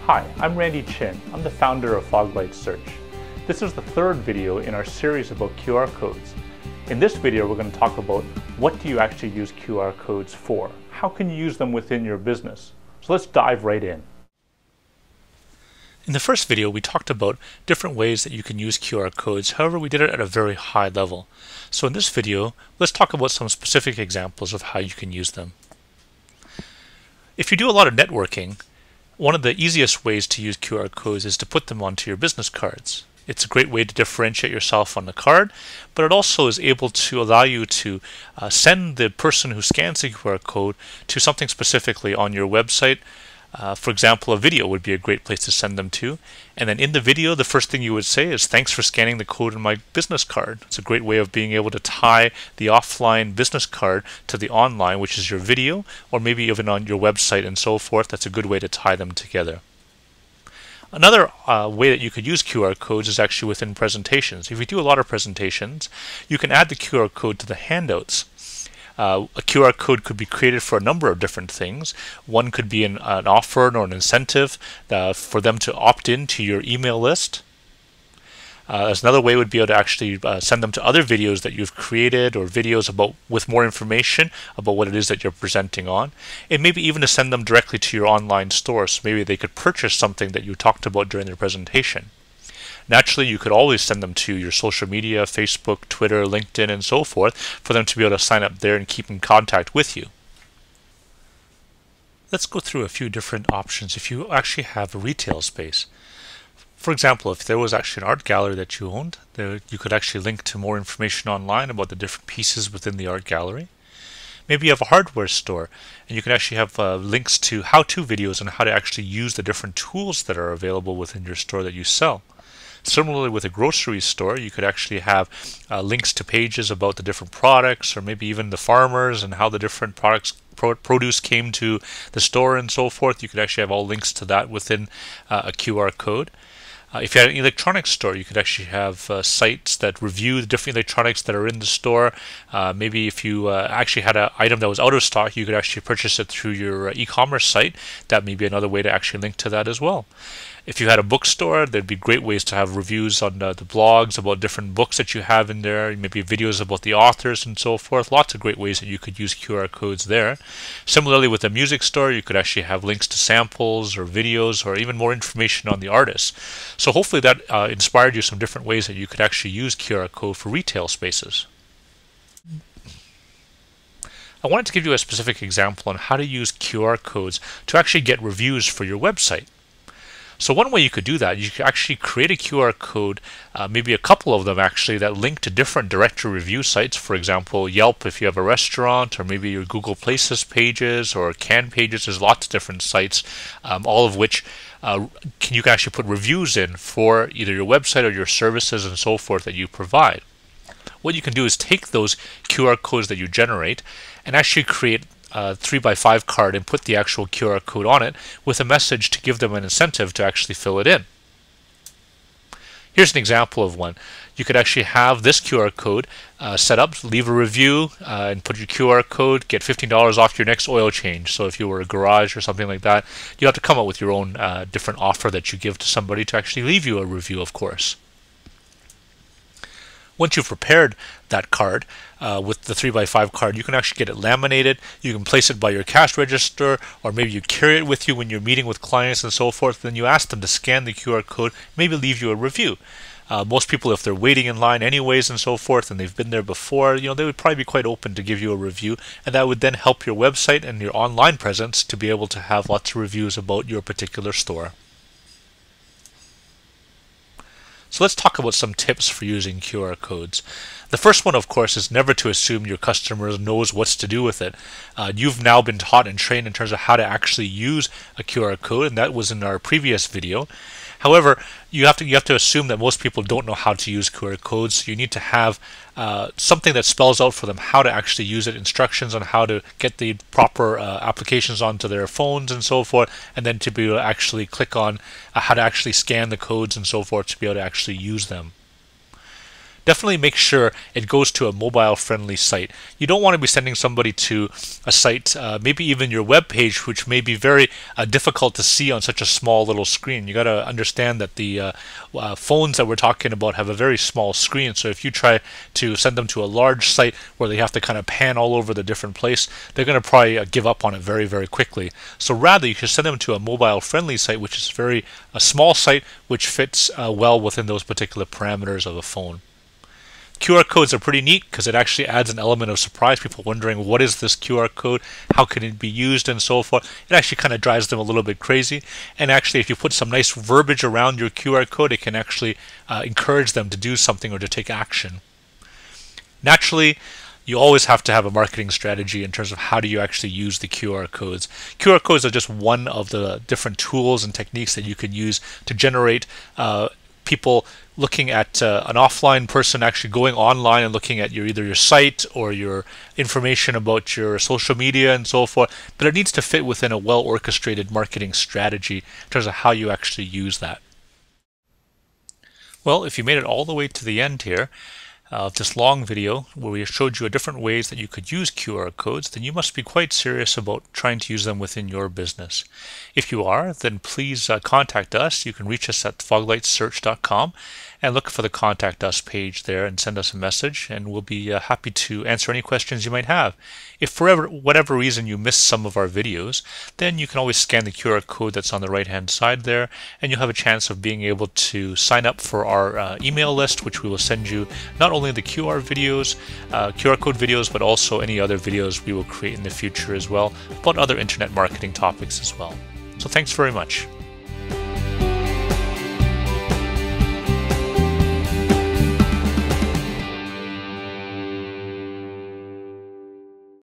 Hi, I'm Randy Chin. I'm the founder of Foglight Search. This is the third video in our series about QR codes. In this video, we're going to talk about what do you actually use QR codes for? How can you use them within your business? So let's dive right in. In the first video, we talked about different ways that you can use QR codes. However, we did it at a very high level. So in this video, let's talk about some specific examples of how you can use them. If you do a lot of networking, one of the easiest ways to use QR codes is to put them onto your business cards. It's a great way to differentiate yourself on the card, but it also is able to allow you to send the person who scans the QR code to something specifically on your website. For example, a video would be a great place to send them to. And then in the video, the first thing you would say is, "Thanks for scanning the code in my business card." It's a great way of being able to tie the offline business card to the online, which is your video, or maybe even on your website and so forth. That's a good way to tie them together. Another way that you could use QR codes is actually within presentations. If you do a lot of presentations, you can add the QR code to the handouts. A QR code could be created for a number of different things. One could be an offer or an incentive for them to opt in to your email list. Another way would be able to actually send them to other videos that you've created, or videos with more information about what it is that you're presenting on. And maybe even to send them directly to your online store, so maybe they could purchase something that you talked about during their presentation. Naturally, you could always send them to your social media, Facebook, Twitter, LinkedIn, and so forth, for them to be able to sign up there and keep in contact with you. Let's go through a few different options if you actually have a retail space. For example, if there was actually an art gallery that you owned, you could actually link to more information online about the different pieces within the art gallery. Maybe you have a hardware store, and you can actually have links to how-to videos on how to actually use the different tools that are available within your store that you sell. Similarly, with a grocery store, you could actually have links to pages about the different products, or maybe even the farmers and how the different produce came to the store and so forth. You could actually have all links to that within a QR code. If you had an electronics store, you could actually have sites that review the different electronics that are in the store. Maybe if you actually had an item that was out of stock, you could actually purchase it through your e-commerce site. That may be another way to actually link to that as well. If you had a bookstore, there'd be great ways to have reviews on the blogs about different books that you have in there, maybe videos about the authors and so forth. Lots of great ways that you could use QR codes there. Similarly, with a music store, you could actually have links to samples or videos, or even more information on the artists. So hopefully that inspired you some different ways that you could actually use QR code for retail spaces. I wanted to give you a specific example on how to use QR codes to actually get reviews for your website. So one way you could do that, you could actually create a QR code, maybe a couple of them actually, that link to different directory review sites. For example, Yelp if you have a restaurant, or maybe your Google Places pages, or Can pages. There's lots of different sites, all of which you can actually put reviews in for either your website or your services and so forth that you provide. What you can do is take those QR codes that you generate and actually create a 3x5 card and put the actual QR code on it with a message to give them an incentive to actually fill it in. Here's an example of one. You could actually have this QR code set up, leave a review, and put your QR code, get $15 off your next oil change. So if you were a garage or something like that, you have to come up with your own different offer that you give to somebody to actually leave you a review, of course. Once you've prepared that card with the 3x5 card, you can actually get it laminated. You can place it by your cash register, or maybe you carry it with you when you're meeting with clients and so forth. Then you ask them to scan the QR code, maybe leave you a review. Most people, if they're waiting in line anyways and so forth, and they've been there before, they would probably be quite open to give you a review, and that would then help your website and your online presence to be able to have lots of reviews about your particular store. So let's talk about some tips for using QR codes. The first one, of course, is never to assume your customer knows what to do with it. You've now been taught and trained in terms of how to actually use a QR code, and that was in our previous video. However, you have to assume that most people don't know how to use QR codes. You need to have something that spells out for them how to actually use it, instructions on how to get the proper applications onto their phones and so forth, and then to be able to actually click on how to actually scan the codes and so forth to be able to actually use them. definitely make sure it goes to a mobile-friendly site. You don't want to be sending somebody to a site, maybe even your web page, which may be very difficult to see on such a small little screen. You got to understand that the phones that we're talking about have a very small screen, so if you try to send them to a large site where they have to kind of pan all over the different place, they're going to probably give up on it very, very quickly. So rather, you should send them to a mobile-friendly site, which is a small site which fits well within those particular parameters of a phone. QR codes are pretty neat because it actually adds an element of surprise. People wondering, what is this QR code? How can it be used and so forth? It actually kind of drives them a little bit crazy. And actually, if you put some nice verbiage around your QR code, it can actually encourage them to do something or to take action. Naturally, you always have to have a marketing strategy in terms of how do you actually use the QR codes. QR codes are just one of the different tools and techniques that you can use to generate people looking at an offline person actually going online and looking at either your site or your information about your social media and so forth. But it needs to fit within a well-orchestrated marketing strategy in terms of how you actually use that. Well, if you made it all the way to the end here of this long video where we showed you different ways that you could use QR codes, then you must be quite serious about trying to use them within your business. If you are, then please contact us. You can reach us at foglightsearch.com and look for the Contact Us page there and send us a message, and we'll be happy to answer any questions you might have. If for whatever reason you missed some of our videos, then you can always scan the QR code that's on the right-hand side there, and you'll have a chance of being able to sign up for our email list, which we will send you not only the QR code videos, but also any other videos we will create in the future as well about other internet marketing topics as well. So thanks very much.